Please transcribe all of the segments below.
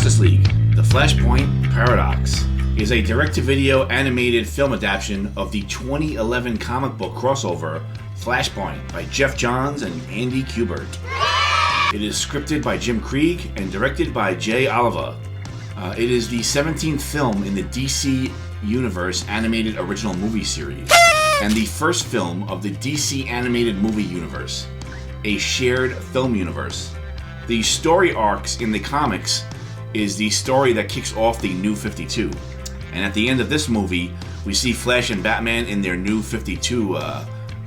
Justice League, The Flashpoint Paradox is a direct-to-video animated film adaptation of the 2011 comic book crossover Flashpoint by Jeff Johns and Andy Kubert. It is scripted by Jim Krieg and directed by Jay Oliva. It is the 17th film in the DC Universe animated original movie series, and the first film of the DC animated movie universe, a shared film universe. The story arcs in the comics is the story that kicks off the New 52. And at the end of this movie, we see Flash and Batman in their New 52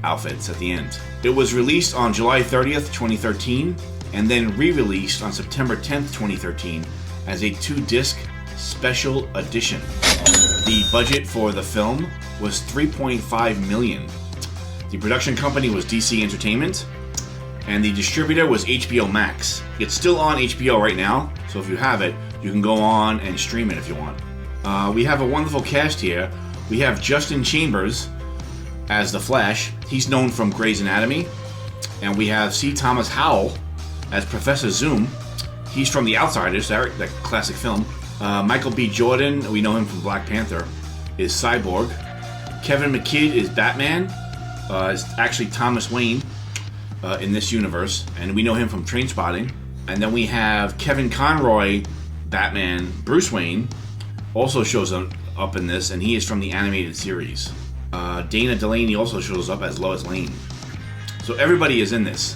outfits at the end. It was released on July 30th, 2013, and then re-released on September 10th, 2013 as a 2-disc special edition. The budget for the film was $3.5 million. The production company was DC Entertainment, and the distributor was HBO Max. It's still on HBO right now, so if you have it, you can go on and stream it if you want. We have a wonderful cast here. We have Justin Chambers as the Flash. He's known from Grey's Anatomy. And we have C. Thomas Howell as Professor Zoom. He's from The Outsiders, that classic film. Michael B. Jordan, we know him from Black Panther, is Cyborg. Kevin McKidd is Batman. Is actually Thomas Wayne in this universe, and we know him from Trainspotting. And then we have Kevin Conroy, Batman. Bruce Wayne also shows up in this, and he is from the animated series. Dana Delaney also shows up as Lois Lane. So everybody is in this.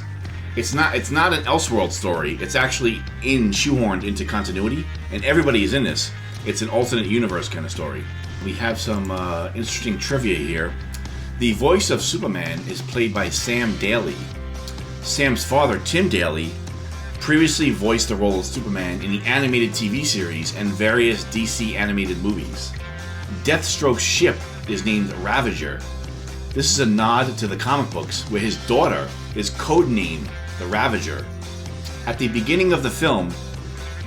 It's not an Elseworld story. It's actually shoehorned into continuity, and everybody is in this. It's an alternate universe kind of story. We have some interesting trivia here. The voice of Superman is played by Sam Daly. Sam's father, Tim Daly, previously voiced the role of Superman in the animated TV series and various DC animated movies. Deathstroke's ship is named Ravager. This is a nod to the comic books, where his daughter is codenamed the Ravager. At the beginning of the film,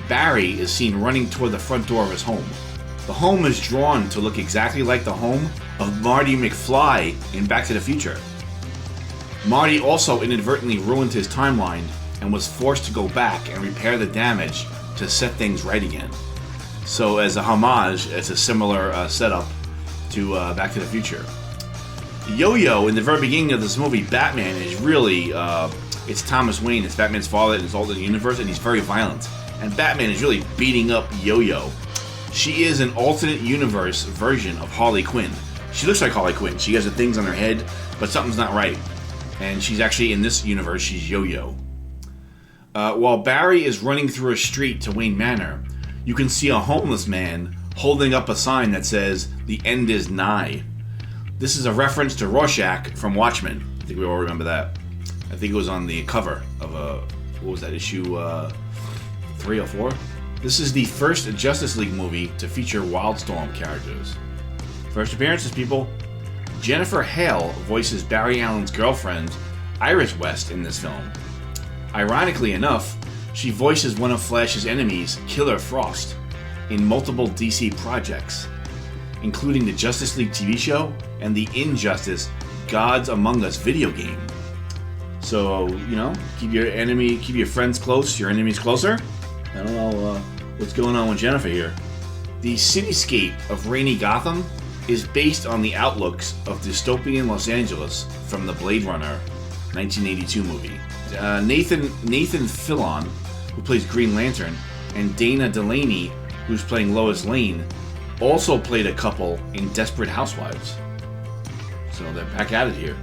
Barry is seen running toward the front door of his home. The home is drawn to look exactly like the home of Marty McFly in Back to the Future. Marty also inadvertently ruined his timeline and was forced to go back and repair the damage to set things right again. So as a homage, it's a similar setup to Back to the Future. Yo-Yo, in the very beginning of this movie, Batman is really, it's Thomas Wayne, it's Batman's father in his alternate universe, and he's very violent. And Batman is really beating up Yo-Yo. She is an alternate universe version of Harley Quinn. She looks like Harley Quinn. She has the things on her head, but something's not right. And she's actually, in this universe, she's Yo-Yo. While Barry is running through a street to Wayne Manor, you can see a homeless man holding up a sign that says, "The end is nigh." This is a reference to Rorschach from Watchmen. I think we all remember that. I think it was on the cover of what was that, issue 3 or 4? This is the first Justice League movie to feature Wildstorm characters. First appearances, people. Jennifer Hale voices Barry Allen's girlfriend, Iris West, in this film. Ironically enough, she voices one of Flash's enemies, Killer Frost, in multiple DC projects, including the Justice League TV show and the Injustice Gods Among Us video game. So, keep your friends close, your enemies closer. I don't know what's going on with Jennifer here. The cityscape of rainy Gotham is based on the outlooks of dystopian Los Angeles from the Blade Runner 1982 movie. Nathan Fillion, who plays Green Lantern, and Dana Delaney, who's playing Lois Lane, also played a couple in Desperate Housewives. So they're back at it here.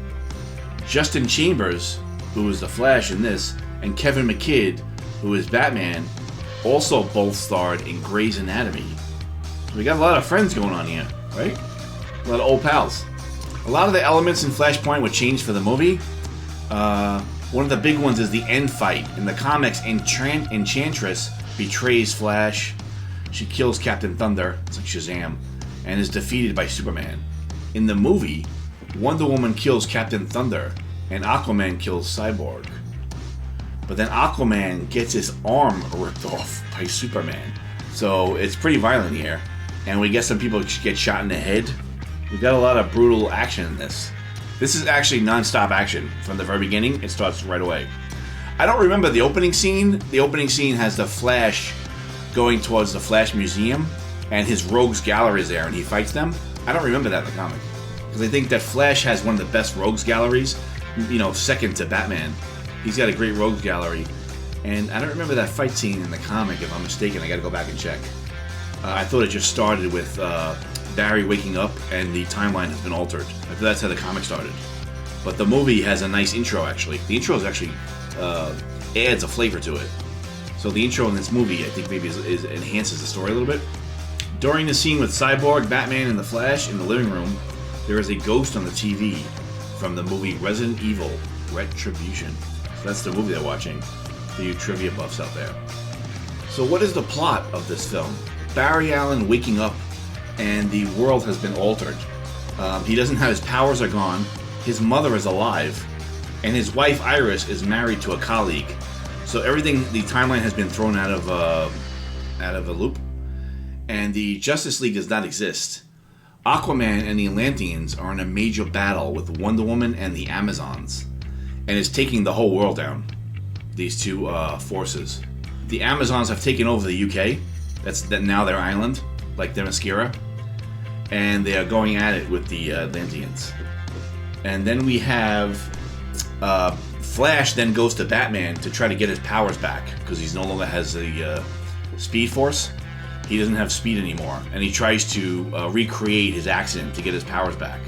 Justin Chambers, who is the Flash in this, and Kevin McKidd, who is Batman, also both starred in Grey's Anatomy. So we got a lot of friends going on here, right? A lot of old pals. A lot of the elements in Flashpoint were changed for the movie. One of the big ones is the end fight. In the comics, Enchantress betrays Flash. She kills Captain Thunder, it's like Shazam, and is defeated by Superman. In the movie, Wonder Woman kills Captain Thunder, and Aquaman kills Cyborg. But then Aquaman gets his arm ripped off by Superman. So it's pretty violent here. And we get some people get shot in the head. We got a lot of brutal action in this. This is actually non-stop action. From the very beginning, it starts right away. I don't remember the opening scene. The opening scene has the Flash going towards the Flash Museum, and his rogues gallery is there, and he fights them. I don't remember that in the comic, because I think that Flash has one of the best rogues galleries, second to Batman. He's got a great rogues gallery, and I don't remember that fight scene in the comic. If I'm mistaken, I got to go back and check. I thought it just started with Barry waking up, and the timeline has been altered. I thought that's how the comic started. But the movie has a nice intro, actually. The intro is actually adds a flavor to it. So the intro in this movie, I think, maybe enhances the story a little bit. During the scene with Cyborg, Batman, and the Flash in the living room, there is a ghost on the TV from the movie Resident Evil Retribution. So that's the movie they're watching, for you trivia buffs out there. So what is the plot of this film? Barry Allen waking up, and the world has been altered. He doesn't have his powers are gone, his mother is alive, and his wife Iris is married to a colleague. So everything, the timeline has been thrown out of a loop, and the Justice League does not exist. Aquaman and the Atlanteans are in a major battle with Wonder Woman and the Amazons, and it's taking the whole world down. These two forces. The Amazons have taken over the UK. That's now their island, like Themyscira, and they are going at it with the Atlanteans. And then we have Flash then goes to Batman to try to get his powers back, because he's no longer has the Speed Force. He doesn't have speed anymore, and he tries to recreate his accident to get his powers back.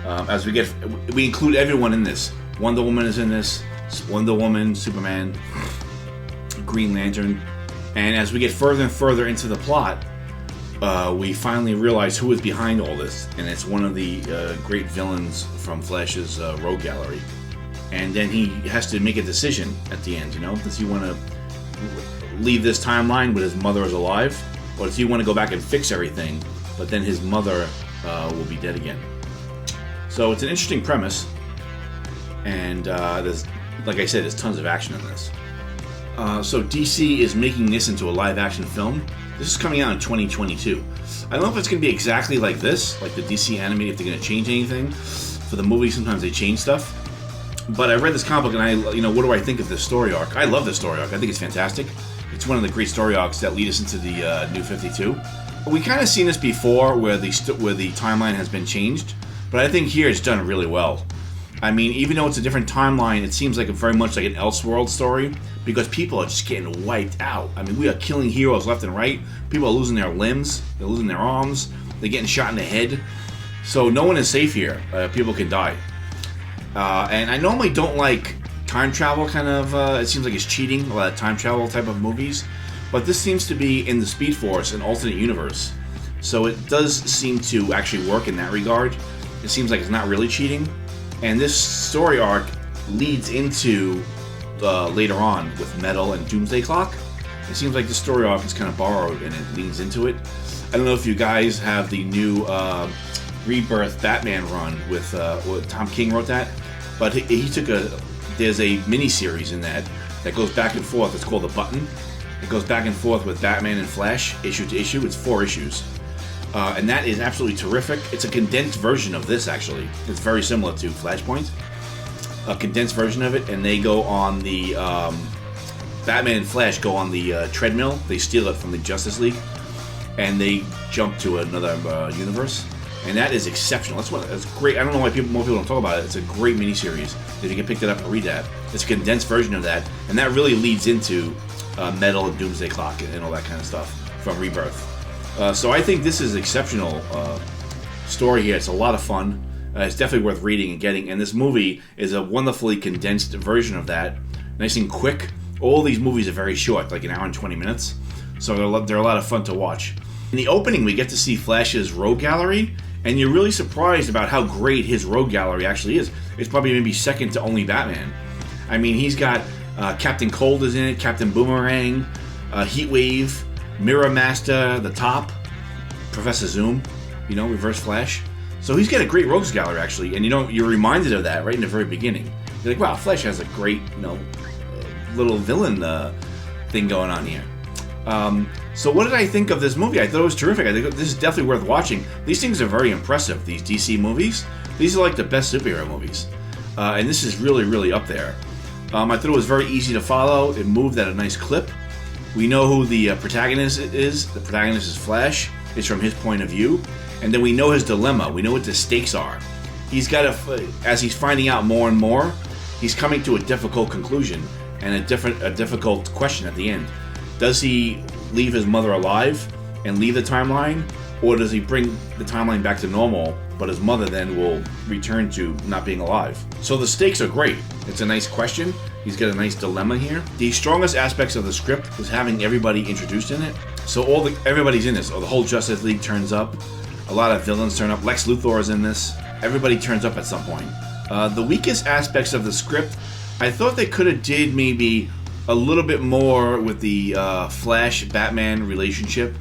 As we include everyone in this. Wonder Woman is in this. Wonder Woman, Superman, Green Lantern, and as we get further and further into the plot, we finally realize who is behind all this, and it's one of the great villains from Flash's rogue gallery. And then he has to make a decision at the end, does he want to leave this timeline with his mother is alive, or does he want to go back and fix everything, but then his mother will be dead again? So it's an interesting premise, and there's, like I said, there's tons of action in this. So DC is making this into a live-action film. This is coming out in 2022. I don't know if it's going to be exactly like this, like the DC animated, if they're going to change anything. For the movie, sometimes they change stuff. But I read this comic book, and what do I think of this story arc? I love this story arc. I think it's fantastic. It's one of the great story arcs that lead us into the New 52. We kind of seen this before, where the timeline has been changed, but I think here it's done really well. I mean, even though it's a different timeline, it seems like very much like an Elseworld story, because people are just getting wiped out. I mean, we are killing heroes left and right. People are losing their limbs. They're losing their arms. They're getting shot in the head. So no one is safe here. People can die. And I normally don't like time travel kind of, it seems like it's cheating, a lot of time travel type of movies. But this seems to be in the Speed Force, an alternate universe. So it does seem to actually work in that regard. It seems like it's not really cheating. And this story arc leads into later on with Metal and Doomsday Clock. It seems like the story arc is kind of borrowed and it leans into it. I don't know if you guys have the new Rebirth Batman run with Tom King wrote that, but he took there's a mini-series in that goes back and forth. It's called The Button. It goes back and forth with Batman and Flash, issue to issue. It's 4 issues. And that is absolutely terrific. It's a condensed version of this, actually. It's very similar to Flashpoint. A condensed version of it, and they go on the... Batman and Flash go on the treadmill. They steal it from the Justice League, and they jump to another universe. And that is exceptional. That's great. I don't know why more people don't talk about it. It's a great miniseries. If you can pick that up and read that. It's a condensed version of that, and that really leads into Metal and Doomsday Clock and all that kind of stuff from Rebirth. So I think this is an exceptional story here. It's a lot of fun. It's definitely worth reading and getting. And this movie is a wonderfully condensed version of that. Nice and quick. All these movies are very short, like an hour and 20 minutes. So they're a lot of fun to watch. In the opening, we get to see Flash's rogue gallery, and you're really surprised about how great his rogue gallery actually is. It's probably maybe second to only Batman. I mean, he's got Captain Cold is in it, Captain Boomerang, Heatwave, Mirror Master, the Top, Professor Zoom, Reverse Flash. So he's got a great rogues gallery, actually, and you're reminded of that right in the very beginning. You're like, wow, Flash has a great, little villain thing going on here. So what did I think of this movie? I thought it was terrific. I think this is definitely worth watching. These things are very impressive, these DC movies. These are like the best superhero movies. And this is really, really up there. I thought it was very easy to follow. It moved at a nice clip. We know who the protagonist is. The protagonist is Flash. It's from his point of view. And then we know his dilemma. We know what the stakes are. He's got to, as he's finding out more and more, he's coming to a difficult conclusion and a difficult question at the end. Does he leave his mother alive and leave the timeline, or does he bring the timeline back to normal, but his mother then will return to not being alive? So the stakes are great. It's a nice question. He's got a nice dilemma here. The strongest aspects of the script was having everybody introduced in it. So everybody's in this. The whole Justice League turns up. A lot of villains turn up. Lex Luthor is in this. Everybody turns up at some point. The weakest aspects of the script, I thought they could have did maybe a little bit more with the Flash-Batman relationship.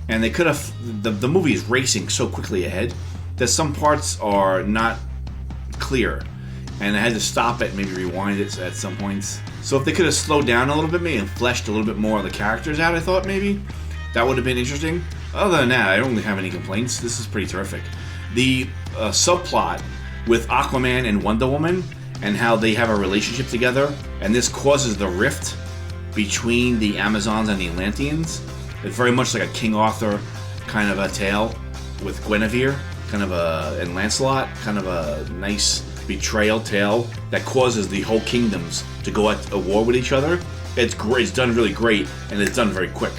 And they could have... The movie is racing so quickly ahead that some parts are not clear. And I had to stop it and maybe rewind it at some points. So if they could have slowed down a little bit maybe and fleshed a little bit more of the characters out, I thought maybe that would have been interesting. Other than that, I don't really have any complaints. This is pretty terrific. The subplot with Aquaman and Wonder Woman and how they have a relationship together, and this causes the rift between the Amazons and the Atlanteans. It's very much like a King Arthur kind of a tale with Guinevere, and Lancelot, kind of a nice betrayal tale that causes the whole kingdoms to go at a war with each other. It's great. It's done really great, and it's done very quick.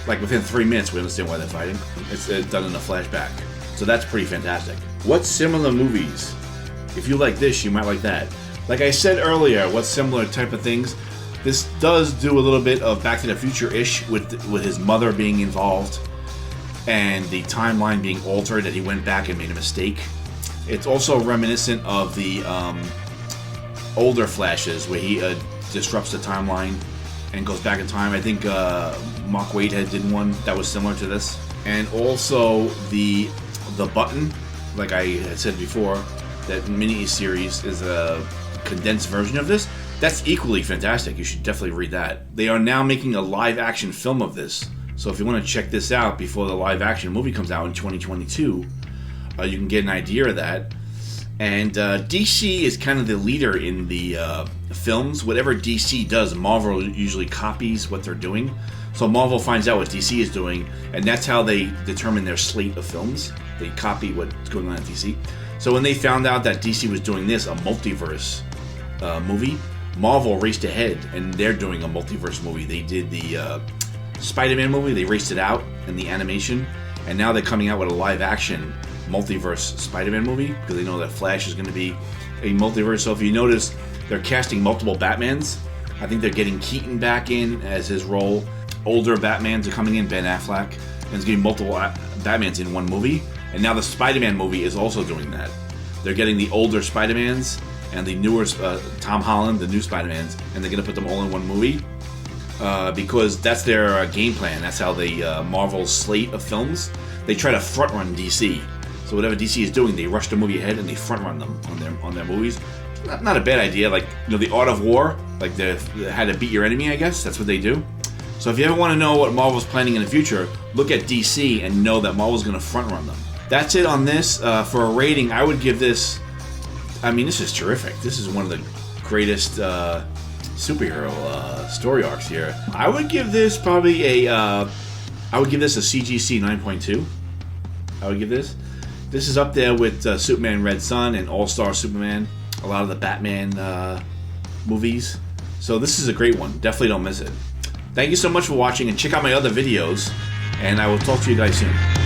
Like within 3 minutes, we understand why they're fighting. It's done in a flashback. So that's pretty fantastic. What similar movies? If you like this, you might like that. Like I said earlier, what similar type of things? This does do a little bit of Back to the Future-ish with his mother being involved and the timeline being altered, that he went back and made a mistake. It's also reminiscent of the older Flashes where he disrupts the timeline and goes back in time. I think Mark Wadehead did one that was similar to this. And also the Button, like I had said before, that mini-series is a condensed version of this. That's equally fantastic. You should definitely read that. They are now making a live-action film of this. So if you want to check this out before the live-action movie comes out in 2022, you can get an idea of that. And DC is kind of the leader in the films. Whatever DC does, Marvel usually copies what they're doing. So Marvel finds out what DC is doing, and that's how they determine their slate of films. They copy what's going on at DC. So when they found out that DC was doing this, a multiverse movie, Marvel raced ahead, and they're doing a multiverse movie. They did the Spider-Man movie. They raced it out in the animation, and now they're coming out with a live-action multiverse Spider-Man movie because they know that Flash is going to be a multiverse. So if you notice, they're casting multiple Batmans. I think they're getting Keaton back in as his role. Older Batmans are coming in, Ben Affleck, and it's getting multiple Batmans in one movie. And now the Spider-Man movie is also doing that. They're getting the older Spider-Mans and the newer Tom Holland, the new Spider-Mans, and they're going to put them all in one movie because that's their game plan. That's how they Marvel's slate of films. They try to front-run DC. So whatever DC is doing, they rush the movie ahead and they front-run them on their movies. Not a bad idea. Like, the Art of War, like how to beat your enemy, I guess. That's what they do. So if you ever want to know what Marvel's planning in the future, look at DC and know that Marvel's going to front-run them. That's it on this. For a rating, I would give this... I mean, this is terrific. This is one of the greatest superhero story arcs here. I would give this probably I would give this a CGC 9.2. I would give this. This is up there with Superman Red Son and All-Star Superman. A lot of the Batman movies. So this is a great one. Definitely don't miss it. Thank you so much for watching, and check out my other videos. And I will talk to you guys soon.